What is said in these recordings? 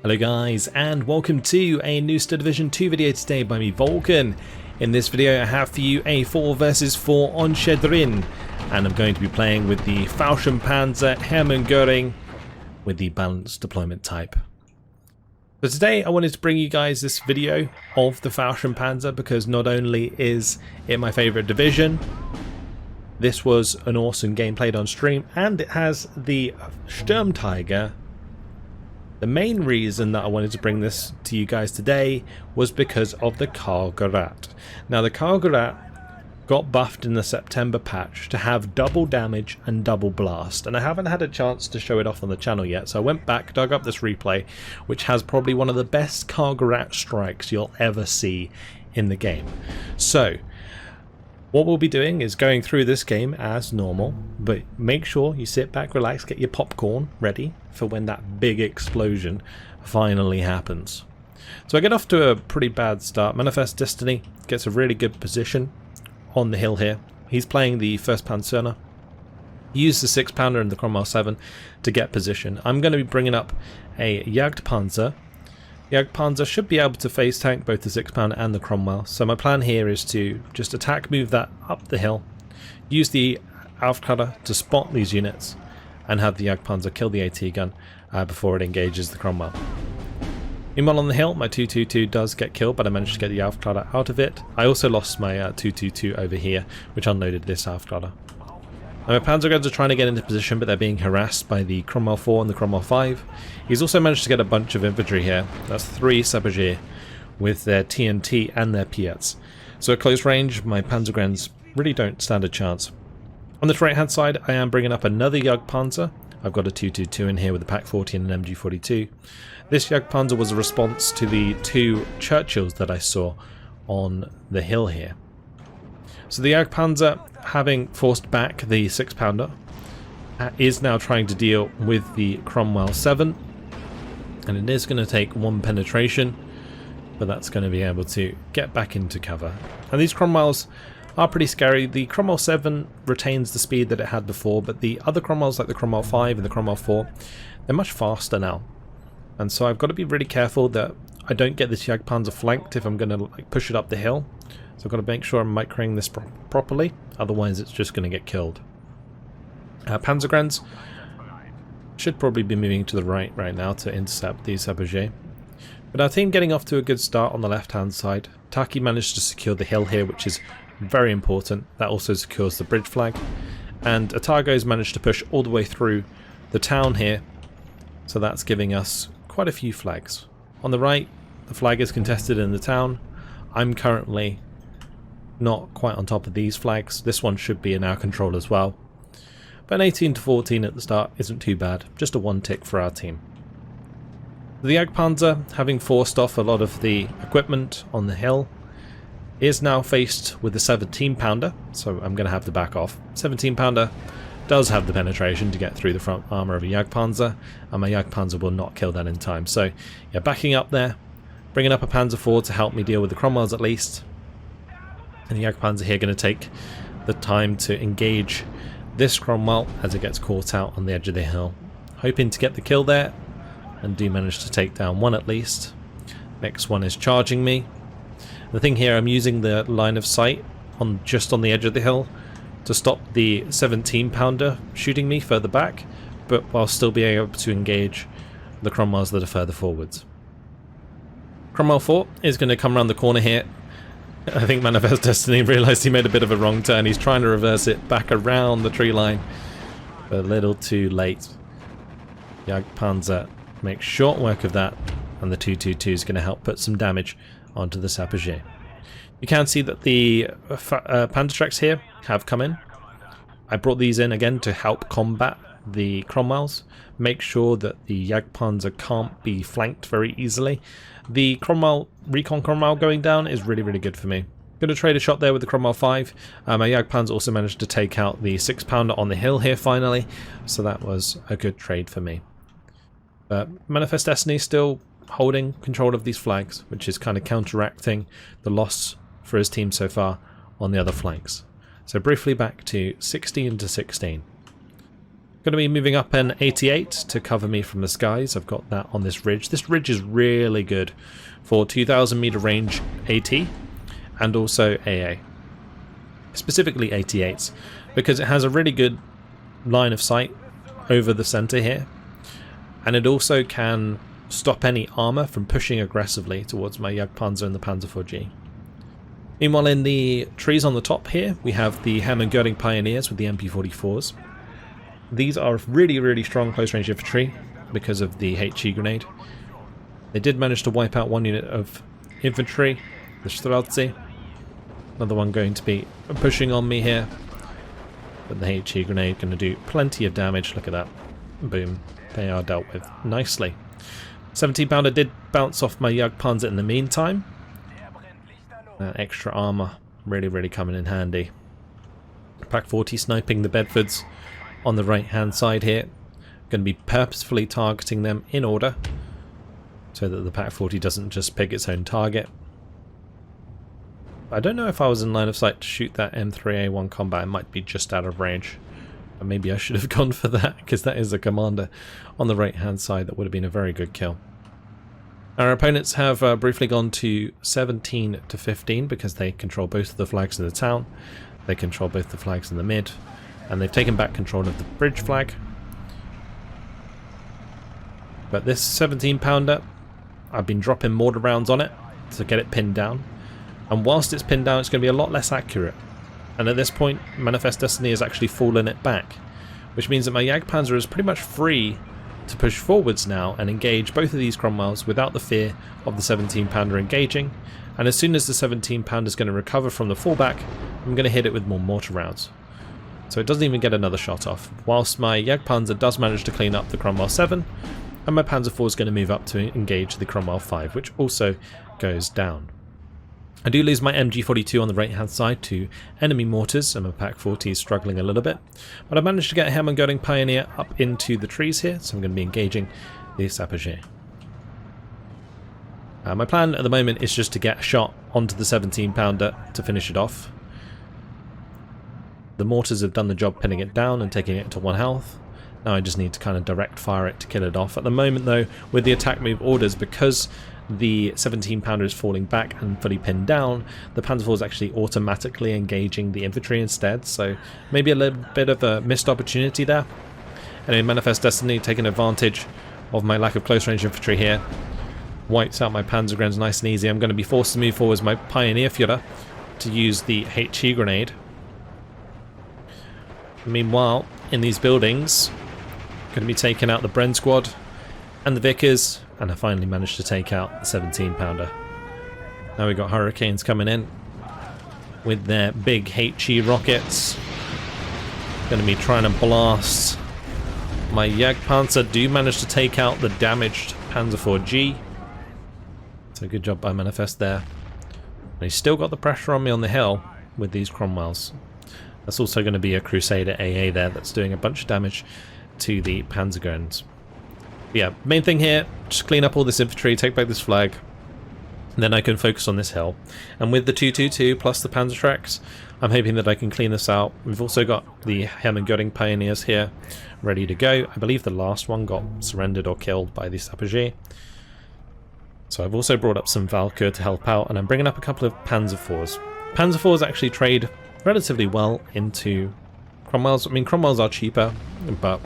Hello guys, and welcome to a new Star Division 2 video today by me, Vulcan. In this video I have for you a 4 versus 4 on Shchedrin, and I'm going to be playing with the Fallschirm Panzer Hermann Göring with the balanced deployment type. So today I wanted to bring you guys this video of the Fallschirm Panzer because not only is it my favourite division, this was an awesome game played on stream, and it has the Sturmtiger. The main reason that I wanted to bring this to you guys today was because of the Karl Gerat. Now the Karl Gerat got buffed in the September patch to have double damage and double blast, and I haven't had a chance to show it off on the channel yet, so I went back, dug up this replay, which has probably one of the best Karl Gerat strikes you'll ever see in the game. So what we'll be doing is going through this game as normal, but make sure you sit back, relax, get your popcorn ready for when that big explosion finally happens. So I get off to a pretty bad start. Manifest Destiny gets a really good position on the hill here. He's playing the 1st Panzer. He used the 6-pounder and the Cromwell 7 to get position. I'm going to be bringing up a Jagdpanzer. Jagdpanzer should be able to face tank both the 6-pounder and the Cromwell, so my plan here is to just attack, move that up the hill, use the Aufklärer to spot these units, and have the Jagdpanzer kill the AT gun before it engages the Cromwell. Meanwhile on the hill, my 222 does get killed, but I managed to get the Aufklärer out of it. I also lost my 222 over here, which unloaded this Aufklärer. Now my Panzerguards are trying to get into position, but they're being harassed by the Cromwell 4 and the Cromwell 5. He's also managed to get a bunch of infantry here. That's 3 Sabotiers with their TNT and their Piats. So at close range, my Panzerguards really don't stand a chance. On the right hand side, I am bringing up another Jagdpanzer. I've got a 222 in here with a Pak 40 and an MG42. This Jagdpanzer was a response to the 2 Churchills that I saw on the hill here. So the Jagdpanzer, having forced back the 6-pounder, is now trying to deal with the Cromwell 7, and it is going to take 1 penetration, but that's going to be able to get back into cover. And these Cromwells are pretty scary. The Cromwell 7 retains the speed that it had before, but the other Cromwells like the Cromwell 5 and the Cromwell 4, they're much faster now. And so I've got to be really careful that I don't get this Jagdpanzer flanked if I'm going to push it up the hill. So I've got to make sure I'm microing this properly, otherwise it's just going to get killed. Panzerguards should probably be moving to the right now to intercept these Sabotiers. But our team getting off to a good start on the left hand side. Taki managed to secure the hill here, which is very important. That also secures the bridge flag. And Atago's managed to push all the way through the town here, so that's giving us quite a few flags. On the right, the flag is contested in the town. I'm currently not quite on top of these flags. This one should be in our control as well. But an 18 to 14 at the start isn't too bad. Just a 1 tick for our team. The Jagdpanzer, having forced off a lot of the equipment on the hill, is now faced with the 17-pounder, so I'm going to have to back off. 17-pounder does have the penetration to get through the front armour of a Jagdpanzer, and my Jagdpanzer will not kill that in time. So yeah, backing up there, bringing up a Panzer 4 to help me deal with the Cromwells at least. And the Jagdpanzer here going to take the time to engage this Cromwell as it gets caught out on the edge of the hill. Hoping to get the kill there, and do manage to take down 1 at least. Next one is charging me. The thing here, I'm using the line of sight just on the edge of the hill to stop the 17-pounder shooting me further back, but while still being able to engage the Cromwells that are further forwards. Cromwell 4 is going to come around the corner here. I think Manifest Destiny realised he made a bit of a wrong turn. He's trying to reverse it back around the tree line, but a little too late. Jagdpanzer makes short work of that, and the 222 is going to help put some damage onto the Sabotier. You can see that the Panzertreks here have come in. I brought these in again to help combat the Cromwells, make sure that the Jagdpanzer can't be flanked very easily. The Recon Cromwell going down is really, really good for me. Going to trade a shot there with the Cromwell 5. My Jagdpanzer also managed to take out the 6-pounder on the hill here finally, so that was a good trade for me. Manifest Destiny still holding control of these flags, which is kind of counteracting the loss for his team so far on the other flanks. So briefly back to 16 to 16. Going to be moving up an 88 to cover me from the skies. I've got that on this ridge. This ridge is really good for 2,000 meter range AT and also AA. Specifically 88s, because it has a really good line of sight over the center here, and it also can stop any armor from pushing aggressively towards my Jagdpanzer and the Panzer IV-G. Meanwhile, in the trees on the top here, we have the Hammergerding Pioneers with the MP44s. These are really strong close range infantry because of the HE grenade. They did manage to wipe out one unit of infantry, the Streltsy. Another one going to be pushing on me here. But the HE grenade going to do plenty of damage. Look at that. Boom. They are dealt with nicely. 17 pounder did bounce off my Jagdpanzer in the meantime. That extra armor really coming in handy. Pak 40 sniping the Bedfords on the right hand side here. Going to be purposefully targeting them in order so that the Pak 40 doesn't just pick its own target. I don't know if I was in line of sight to shoot that M3A1 combat. It might be just out of range. But maybe I should have gone for that, because that is a commander on the right hand side. That would have been a very good kill. Our opponents have briefly gone to 17 to 15 because they control both of the flags in the town. They control both the flags in the mid. And they've taken back control of the bridge flag. But this 17 pounder, I've been dropping mortar rounds on it to get it pinned down. And whilst it's pinned down, it's going to be a lot less accurate. And at this point, Manifest Destiny has actually fallen it back, which means that my Jagdpanzer is pretty much free to push forwards now and engage both of these Cromwells without the fear of the 17 pounder engaging. And as soon as the 17 pounder is going to recover from the fallback, I'm going to hit it with more mortar rounds. So it doesn't even get another shot off, whilst my Jagdpanzer does manage to clean up the Cromwell 7, and my Panzer IV is going to move up to engage the Cromwell 5, which also goes down. I do lose my MG42 on the right hand side to enemy mortars, and my Pak 40 is struggling a little bit. But I managed to get a Hammergerding Pioneer up into the trees here, so I'm going to be engaging the Sappergé. My plan at the moment is just to get a shot onto the 17 pounder to finish it off. The mortars have done the job pinning it down and taking it to 1 health. Now I just need to kind of direct fire it to kill it off. At the moment though, with the attack move orders, because the 17 pounder is falling back and fully pinned down, the Panzer IV is actually automatically engaging the infantry instead, so maybe a little bit of a missed opportunity there. And in Manifest Destiny, taking advantage of my lack of close range infantry here, wipes out my Panzergrens nice and easy. I'm going to be forced to move forward as my Pioneer Führer to use the HE grenade. Meanwhile, in these buildings, I'm going to be taking out the Bren squad and the Vickers, and I finally managed to take out the 17 pounder. Now we've got Hurricanes coming in with their big HE rockets. Going to be trying to blast. My Jagdpanzer do manage to take out the damaged Panzer IV-G. So good job by Manifest there. And he's still got the pressure on me on the hill with these Cromwells. That's also going to be a Crusader AA there that's doing a bunch of damage to the Panzergrens. Yeah, main thing here, just clean up all this infantry, take back this flag, and then I can focus on this hill. And with the 222 plus the Panzerschrecks, I'm hoping that I can clean this out. We've also got the Hammergerding Pioneers here ready to go. I believe the last one got surrendered or killed by the Sappergé. So I've also brought up some Valkyr to help out, and I'm bringing up a couple of Panzer IVs. Panzer IVs actually trade relatively well into Cromwells. I mean, Cromwells are cheaper, but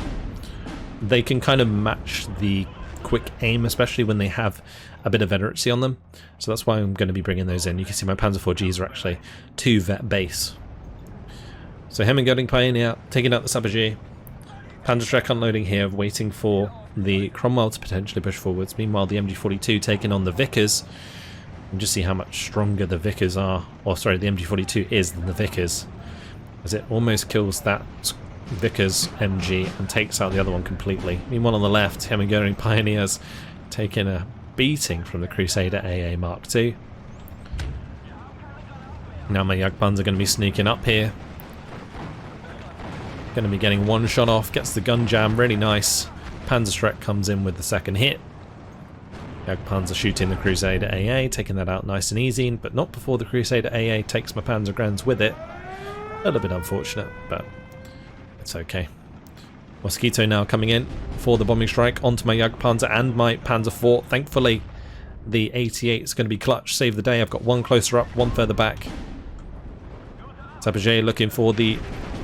they can kind of match the quick aim, especially when they have a bit of veterancy on them. So that's why I'm going to be bringing those in. You can see my Panzer IV-Gs are actually 2 vet base. So Hammergerding Pioneer taking out the Sappergé. Panzerschreck unloading here, waiting for the Cromwell to potentially push forwards. Meanwhile, the MG42 taking on the Vickers. And just see how much stronger the Vickers are. Or sorry, the MG42 is than the Vickers, as it almost kills that Vickers MG and takes out the other one completely. Meanwhile on the left, Hammergerding Pioneers taking a beating from the Crusader AA Mark II. Now my Jagdpanzer are going to be sneaking up here. Going to be getting one shot off, gets the gun jam, really nice. Panzerschreck comes in with the second hit. Jagdpanzer shooting the Crusader AA, taking that out nice and easy, but not before the Crusader AA takes my Panzergrens with it. A little bit unfortunate, but it's okay. Mosquito now coming in for the bombing strike onto my Jagdpanzer and my Panzer IV. Thankfully, the 88 is going to be clutch. Save the day. I've got one closer up, one further back. Sapperger looking for the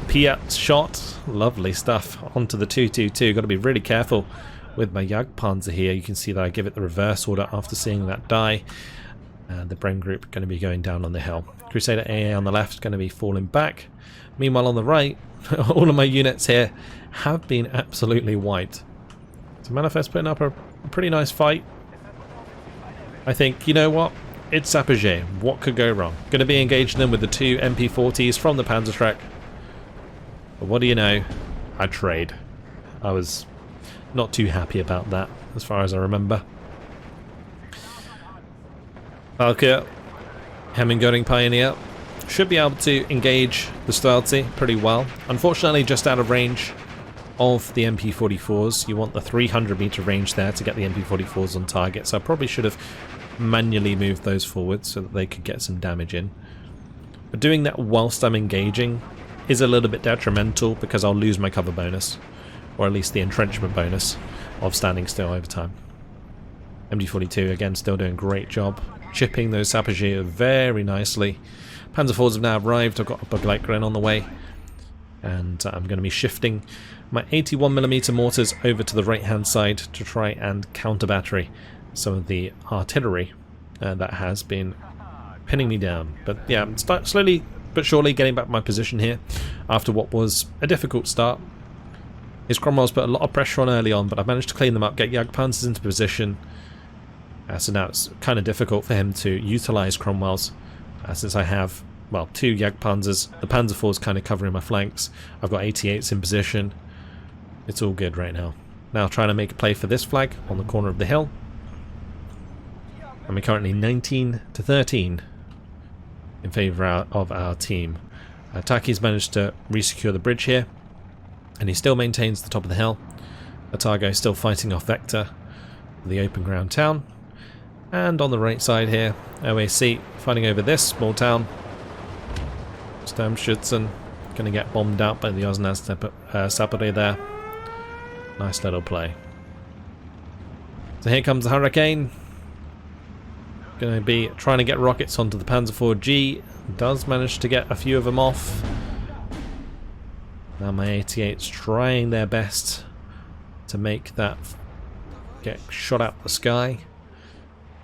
Piat shot. Lovely stuff. Onto the 222. Got to be really careful with my Jagdpanzer here. You can see that I give it the reverse order after seeing that die. And the Bren group going to be going down on the hill. Crusader AA on the left going to be falling back. Meanwhile on the right, all of my units here have been absolutely wiped. So Manifest putting up a pretty nice fight. I think, you know what? It's Sapperger. What could go wrong? Going to be engaging them with the 2 MP40s from the Panzer Trek. But what do you know? I trade. I was not too happy about that, as far as I remember. Valkyr, Hemmingering Pioneer, should be able to engage the Streltsy pretty well. Unfortunately, just out of range of the MP44s. You want the 300 meter range there to get the MP44s on target, so I probably should have manually moved those forward so that they could get some damage in. But doing that whilst I'm engaging is a little bit detrimental because I'll lose my cover bonus, or at least the entrenchment bonus of standing still over time. MG42 again still doing a great job chipping those Sapperger very nicely. Panzer IVs have now arrived. I've got a Battlegroup on the way, and I'm going to be shifting my 81mm mortars over to the right hand side to try and counter battery some of the artillery that has been pinning me down. But yeah, I'm slowly but surely getting back my position here after what was a difficult start. His Cromwell's put a lot of pressure on early on, but I've managed to clean them up, get Jagdpanzers into position. So now it's kind of difficult for him to utilise Cromwells since I have, well, 2 Jagdpanzers. The Panzer IV's kind of covering my flanks. I've got 88s in position. It's all good right now. Now trying to make a play for this flag on the corner of the hill. And we're currently 19-13 in favour of our team. Taki's managed to resecure the bridge here, and he still maintains the top of the hill. Otago still fighting off Vector, the open ground town. And on the right side here, OAC fighting over this small town. Sturmschützen going to get bombed out by the Osnas Sapere there. Nice little play. So here comes the Hurricane. Going to be trying to get rockets onto the Panzer IV-G. Does manage to get a few of them off. Now my 88's trying their best to make that get shot out the sky.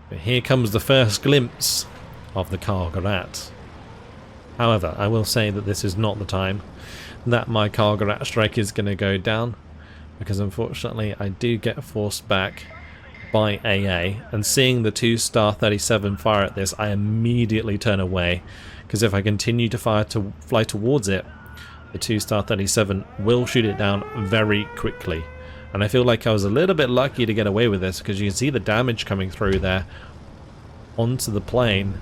But here comes the first glimpse of the Karl Gerat. However, I will say that this is not the time that my Karl Gerat strike is going to go down, because unfortunately I do get forced back by AA, and seeing the 2 Star 37 fire at this, I immediately turn away, because if I continue to fly towards it, the 2 Star 37 will shoot it down very quickly. And I feel like I was a little bit lucky to get away with this, because you can see the damage coming through there onto the plane.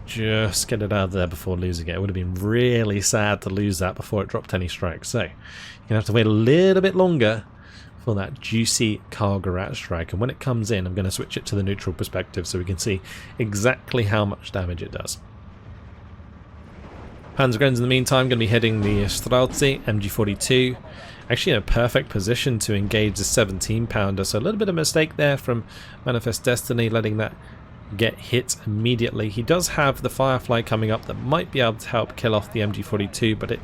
Just get it out of there before losing it. It would have been really sad to lose that before it dropped any strikes. So you're going to have to wait a little bit longer for that juicy Karl Gerat strike. And when it comes in, I'm going to switch it to the neutral perspective so we can see exactly how much damage it does. Panzergrens in the meantime going to be heading the Streltsy MG42. Actually in a perfect position to engage the 17-pounder, so a little bit of mistake there from Manifest Destiny, letting that get hit immediately. He does have the Firefly coming up that might be able to help kill off the MG42, but it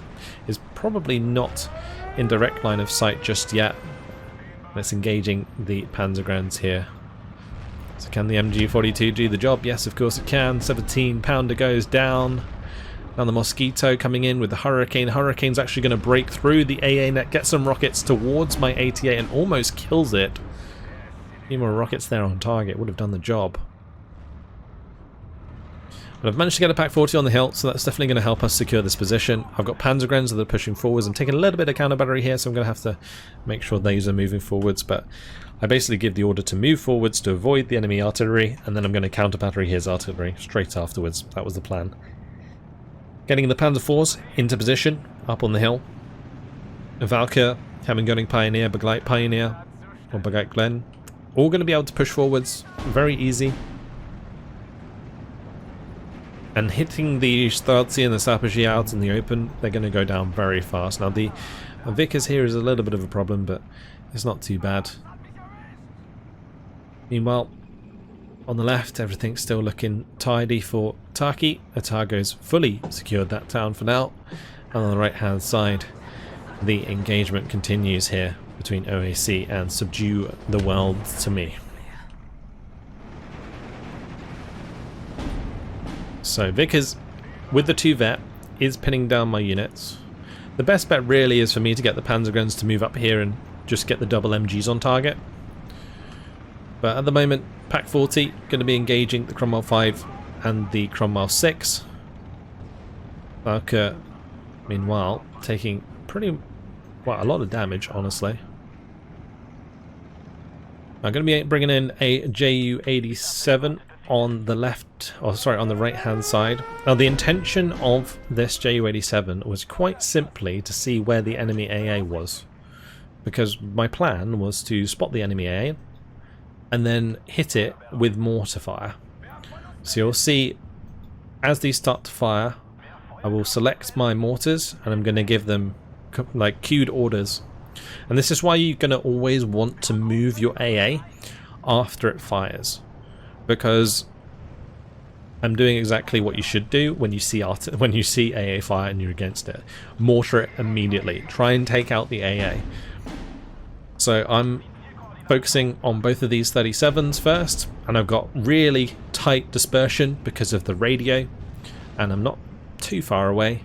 is probably not in direct line of sight just yet. It's engaging the Panzergrens here. So can the MG42 do the job? Yes, of course it can. 17-pounder goes down. Now the Mosquito coming in with the Hurricane. Hurricane's actually going to break through the AA net, get some rockets towards my 88 and almost kills it. A few more rockets there on target would have done the job. But I've managed to get a Pack 40 on the hill, so that's definitely going to help us secure this position. I've got Panzergrens that are pushing forwards. I'm taking a little bit of counter battery here, so I'm going to have to make sure these are moving forwards. But I basically give the order to move forwards to avoid the enemy artillery, and then I'm going to counter battery his artillery straight afterwards. That was the plan. Getting the Panzer IVs into position up on the hill. Valkyr, Hemmingering Pioneer, Bagleit Pioneer, or Bagleit Glen, all going to be able to push forwards. Very easy. And hitting the Streltsy and the Sapperger out in the open, they're going to go down very fast. Now the Vickers here is a little bit of a problem, but it's not too bad. Meanwhile, on the left, everything's still looking tidy for Turkey. Otago's fully secured that town for now. And on the right hand side, the engagement continues here between OAC and Subdue the World to me. So Vickers, with the 2 vet, is pinning down my units. The best bet really is for me to get the Panzer guns to move up here and just get the double MGs on target. But at the moment, Pack 40 going to be engaging the Cromwell 5 and the Cromwell 6. Valka, meanwhile, taking quite a lot of damage, honestly. I'm going to be bringing in a Ju-87 on the left, or sorry, on the right hand side. Now the intention of this Ju-87 was quite simply to see where the enemy AA was, because my plan was to spot the enemy AA and then hit it with mortar fire. So you'll see as these start to fire, I will select my mortars and I'm going to give them like queued orders. And this is why you're going to always want to move your AA after it fires, because I'm doing exactly what you should do when you see AA fire and you're against it. Mortar it immediately. Try and take out the AA. So I'm focusing on both of these 37s first, and I've got really tight dispersion because of the radio, and I'm not too far away,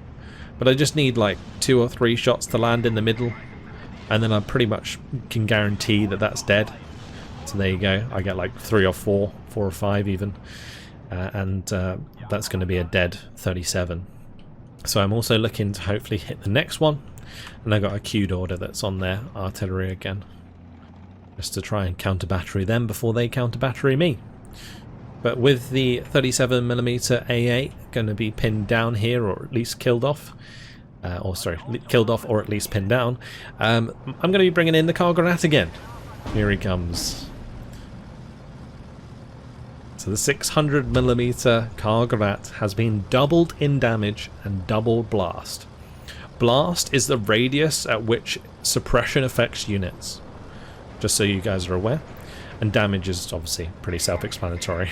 but I just need like 2 or 3 shots to land in the middle, and then I pretty much can guarantee that that's dead. So there you go, I get like 3 or 4 or 5 even, and that's going to be a dead 37. So I'm also looking to hopefully hit the next one, and I got a queued order that's on their artillery again, just to try and counter battery them before they counter battery me. But with the 37mm AA going to be pinned down here, or at least killed off, killed off or at least pinned down, I'm going to be bringing in the Karl Gerat again. Here he comes. So the 600mm Karl Gerat has been doubled in damage and double blast. Blast is the radius at which suppression affects units, just so you guys are aware. And damage is obviously pretty self-explanatory.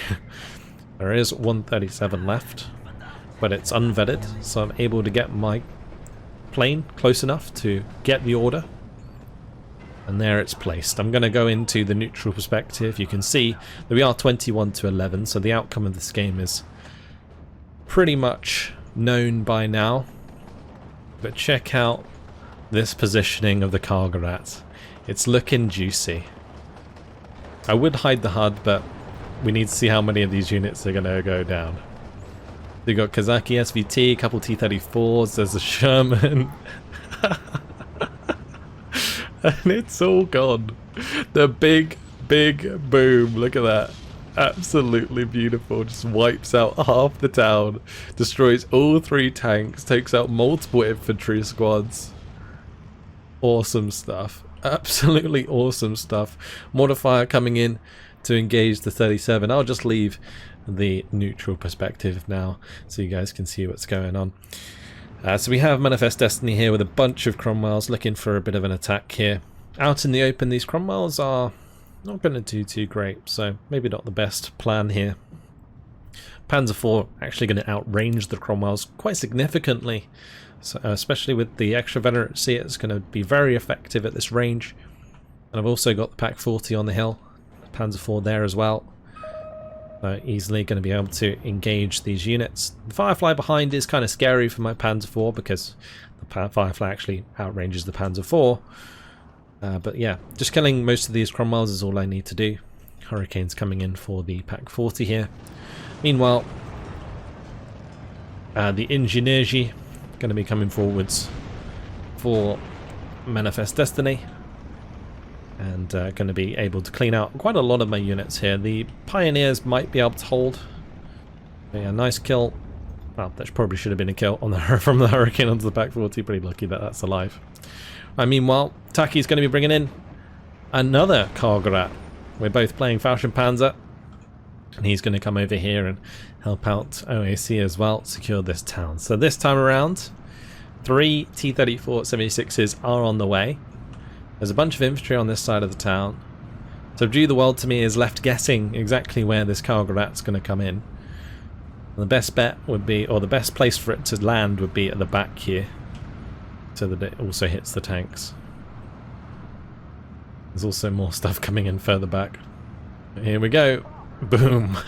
There is 137 left, but it's unvetted, so I'm able to get my plane close enough to get the order. And there it's placed. I'm going to go into the neutral perspective. You can see that we are 21-11, so the outcome of this game is pretty much known by now. But check out this positioning of the Karl Gerat. It's looking juicy. I would hide the HUD, but we need to see how many of these units are going to go down. We've got Kazaki SVT, a couple T-34s, there's a Sherman. And it's all gone. The big boom, look at that. Absolutely beautiful, just wipes out half the town, destroys all 3 tanks, takes out multiple infantry squads. Awesome stuff. Absolutely awesome stuff. Mortar fire coming in to engage the 37. I'll just leave the neutral perspective now so you guys can see what's going on. So we have Manifest Destiny here with a bunch of Cromwells looking for a bit of an attack here. Out in the open, these Cromwells are not going to do too great, so maybe not the best plan here. Panzer IV actually going to outrange the Cromwells quite significantly. So, especially with the extra veterancy, it's going to be very effective at this range. And I've also got the Pack 40 on the hill, Panzer IV there as well. Easily going to be able to engage these units. The Firefly behind is kind of scary for my Panzer IV because the Firefly actually outranges the Panzer IV. But yeah, just killing most of these Cromwells is all I need to do. Hurricane's coming in for the Pack 40 here. Meanwhile, the Ingenieurgie going to be coming forwards for Manifest Destiny, and going to be able to clean out quite a lot of my units here. The Pioneers might be able to hold. Yeah, nice kill. Well, that probably should have been a kill on the from the Hurricane onto the Pack 40. Pretty lucky that that's alive. Meanwhile, Taki's going to be bringing in another Karl Gerat. We're both playing Fallschirm Panzer, and he's going to come over here and help out OAC as well, secure this town. So this time around, 3 T-34-76s are on the way. There's a bunch of infantry on this side of the town. Subdue the World to me is left guessing exactly where this Karl Gerat's going to come in. And the best bet would be, or the best place for it to land would be at the back here, so that it also hits the tanks. There's also more stuff coming in further back. Here we go. Boom.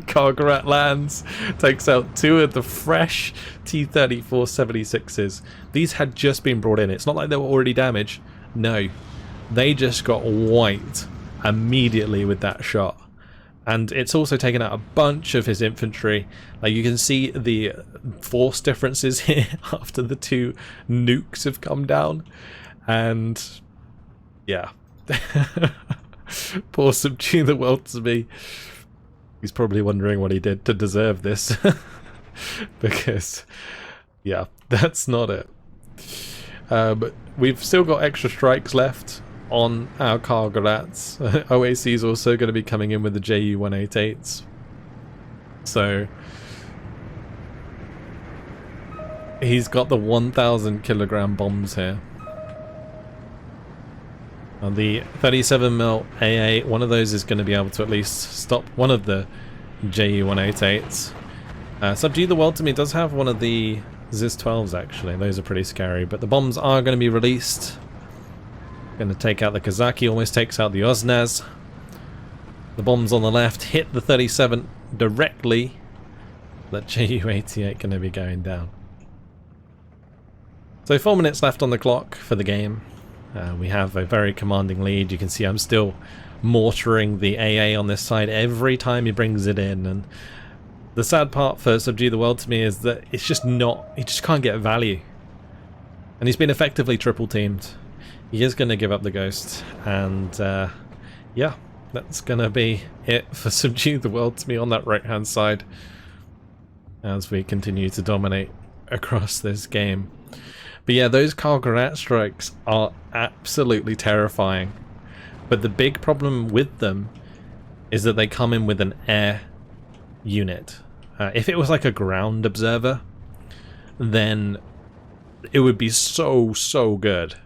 Karl Gerat lands, takes out 2 of the fresh T-34-76s. These had just been brought in. It's not like they were already damaged. No, they just got wiped immediately with that shot. And it's also taken out a bunch of his infantry. Like, you can see the force differences here after the 2 nukes have come down. And yeah. Poor Subdue the World to me. He's probably wondering what he did to deserve this. Because, yeah, that's not it. But we've still got extra strikes left on our Karl Gerats. OAC is also going to be coming in with the Ju-188s. So he's got the 1,000 kilogram bombs here. The 37mm AA, one of those is going to be able to at least stop one of the Ju-188s. Subdue the World to me does have one of the Zis-12s actually. Those are pretty scary, but the bombs are going to be released. Going to take out the Kazaki, almost takes out the Oznaz. The bombs on the left hit the 37 directly. That Ju-88 going to be going down. So 4 minutes left on the clock for the game. We have a very commanding lead. You can see I'm still mortaring the AA on this side every time he brings it in, and the sad part for Subdue the World to me is that it's just not, he just can't get value. And he's been effectively triple teamed. He is going to give up the Ghost, and yeah, that's going to be it for Subdue the World to me on that right hand side as we continue to dominate across this game. But yeah, those Karl Gerat strikes are absolutely terrifying. But the big problem with them is that they come in with an air unit. If it was like a ground observer, then it would be so good.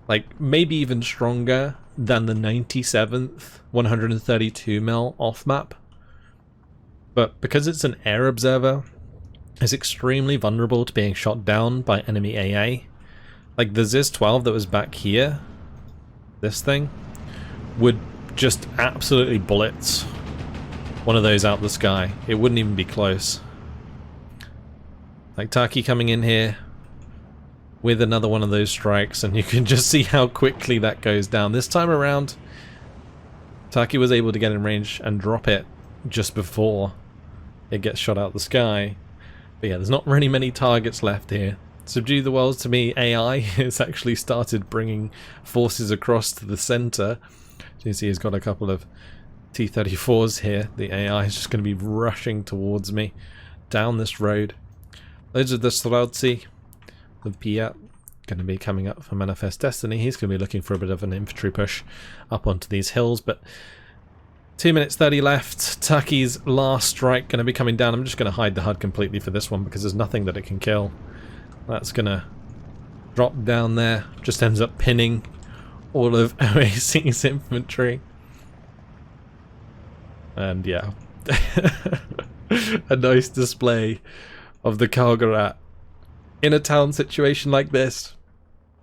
Like, maybe even stronger than the 97th 132mm off map. But because it's an air observer, it's extremely vulnerable to being shot down by enemy AA. Like the Zis-12 that was back here, this thing, would just absolutely blitz one of those out the sky. It wouldn't even be close. Like Taki coming in here with another one of those strikes, and you can just see how quickly that goes down. This time around, Taki was able to get in range and drop it just before it gets shot out the sky. But yeah, there's not really many targets left here. Subdue the World to me, AI has actually started bringing forces across to the center. So you see he's got a couple of T-34s here. The AI is just going to be rushing towards me down this road. Those are the Streltsy, the Pia, going to be coming up for Manifest Destiny. He's going to be looking for a bit of an infantry push up onto these hills, but 2 minutes 30 left. Taki's last strike going to be coming down. I'm just going to hide the HUD completely for this one because there's nothing that it can kill. That's going to drop down there. Just ends up pinning all of OAC's infantry. And yeah, a nice display of the Karl Gerat in a town situation like this.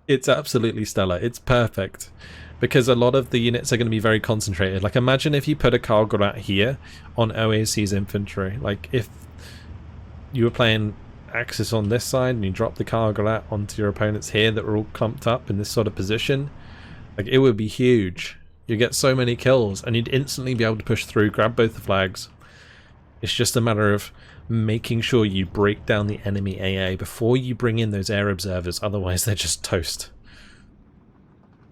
It's absolutely stellar. It's perfect. Because a lot of the units are going to be very concentrated. Like, imagine if you put a Karl Gerat here on OAC's infantry. Like, if you were playing Axis on this side and you drop the Karl Gerat onto your opponents here that were all clumped up in this sort of position, like, it would be huge. You get so many kills and you'd instantly be able to push through, grab both the flags. It's just a matter of making sure you break down the enemy AA before you bring in those air observers, otherwise they're just toast.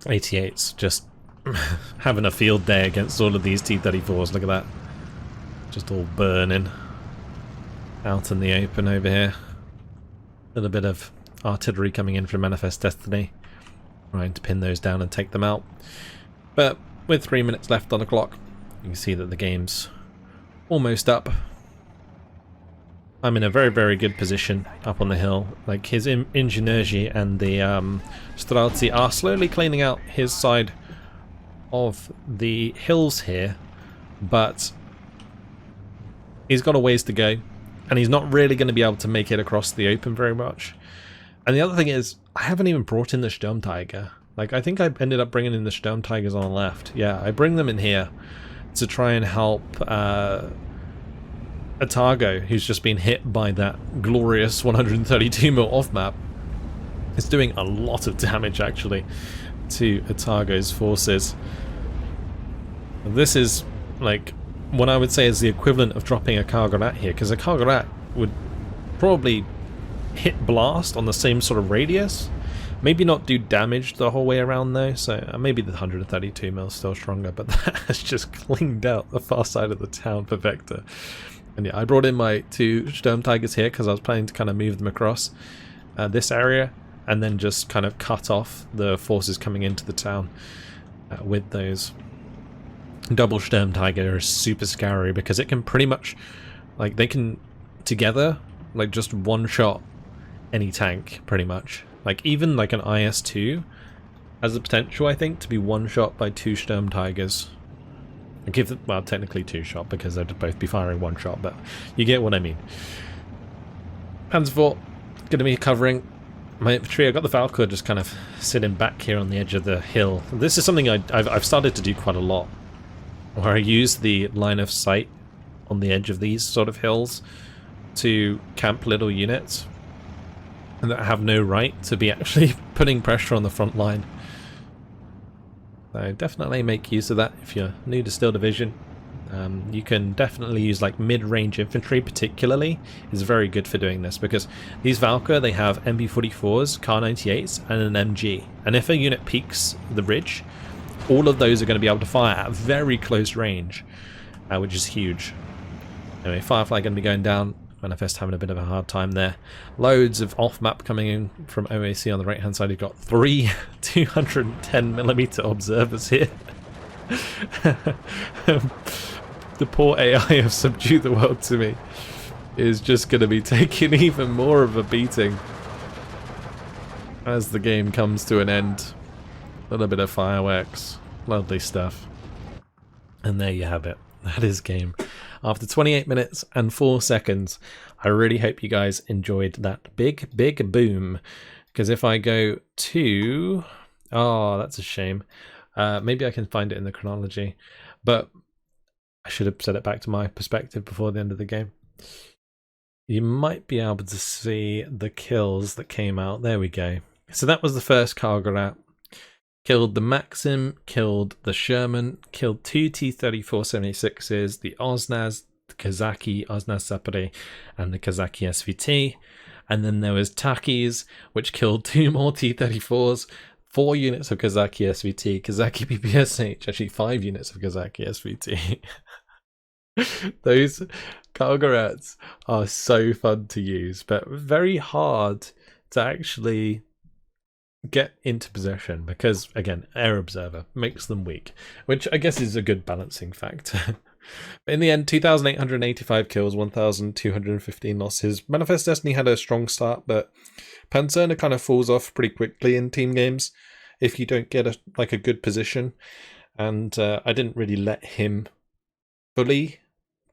88's just having a field day against all of these T-34s. Look at that. Just all burning out in the open over here. A little bit of artillery coming in from Manifest Destiny, trying to pin those down and take them out. But with 3 minutes left on the clock, you can see that the game's almost up. I'm in a very, very good position up on the hill. Like, his Ingenierzy and the Strelci are slowly cleaning out his side of the hills here, but he's got a ways to go, and he's not really going to be able to make it across the open very much. And the other thing is, I haven't even brought in the Sturmtiger. Like, I think I ended up bringing in the Sturmtigers on the left. Yeah, I bring them in here to try and help Atago, who's just been hit by that glorious 132mm off-map. It's doing a lot of damage, actually, to Atago's forces. This is, like, what I would say is the equivalent of dropping a Karl Gerat here, because a Karl Gerat would probably hit blast on the same sort of radius. Maybe not do damage the whole way around though, so maybe the 132mm is still stronger, but that has just cleaned out the far side of the town for Vector. And yeah, I brought in my 2 Sturmtigers here because I was planning to kind of move them across this area and then just kind of cut off the forces coming into the town with those. Double Sturmtiger is super scary because it can pretty much, like, they can together, like, just one-shot any tank, pretty much. Like, even like an IS-2 has the potential, I think, to be one-shot by 2 Sturmtigers. Give them, well, technically 2-shot because they'd both be firing 1-shot, but you get what I mean. Panzer IV going to be covering my infantry. I've got the Valkyr just kind of sitting back here on the edge of the hill. This is something I've started to do quite a lot, where I use the line of sight on the edge of these sort of hills to camp little units and that have no right to be actually putting pressure on the front line. So definitely make use of that if you're new to Steel Division. You can definitely use like mid-range infantry particularly is very good for doing this, because these Valkyr, they have MB44s, Kar-98s and an MG, and if a unit peaks the ridge, all of those are going to be able to fire at very close range, which is huge. Anyway, Firefly going to be going down. Manifest having a bit of a hard time there. Loads of off-map coming in from OAC on the right-hand side. You've got 3 210mm observers here. The poor AI of Subdue the World to me is just going to be taking even more of a beating as the game comes to an end. A little bit of fireworks. Lovely stuff. And there you have it. That is game. After 28 minutes and 4 seconds, I really hope you guys enjoyed that big, big boom. Because if I go to... Oh, that's a shame. Maybe I can find it in the chronology. But I should have set it back to my perspective before the end of the game. You might be able to see the kills that came out. There we go. So that was the first Karl Gerat. Killed the Maxim, killed the Sherman, killed 2 T-34-76s, the Oznaz, the Kazaki Oznaz Sapere, and the Kazaki SVT. And then there was Takis, which killed 2 more T-34s, 4 units of Kazaki SVT, Kazaki PPSH, actually 5 units of Kazaki SVT. Those Karl Gerats are so fun to use, but very hard to actually get into possession because, again, air observer makes them weak, which I guess is a good balancing factor. In the end, 2,885 kills, 1,215 losses. Manifest Destiny had a strong start, but Panzer kind of falls off pretty quickly in team games if you don't get a good position, and I didn't really let him fully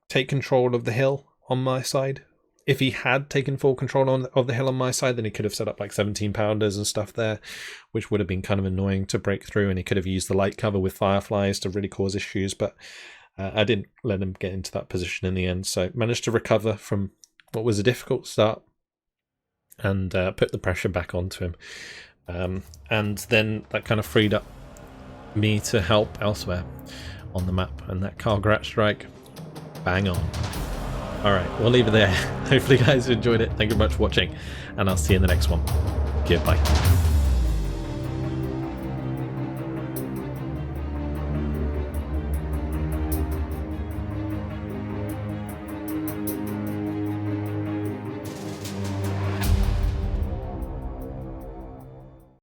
take control of the hill on my side. If he had taken full control of the hill on my side, then he could have set up like 17-pounders and stuff there, which would have been kind of annoying to break through, and he could have used the light cover with Fireflies to really cause issues, but I didn't let him get into that position in the end, so managed to recover from what was a difficult start and put the pressure back onto him. And then that kind of freed up me to help elsewhere on the map, and that Karl Gerat strike, bang on. Alright, we'll leave it there. Hopefully you guys enjoyed it. Thank you very much for watching, and I'll see you in the next one. Goodbye.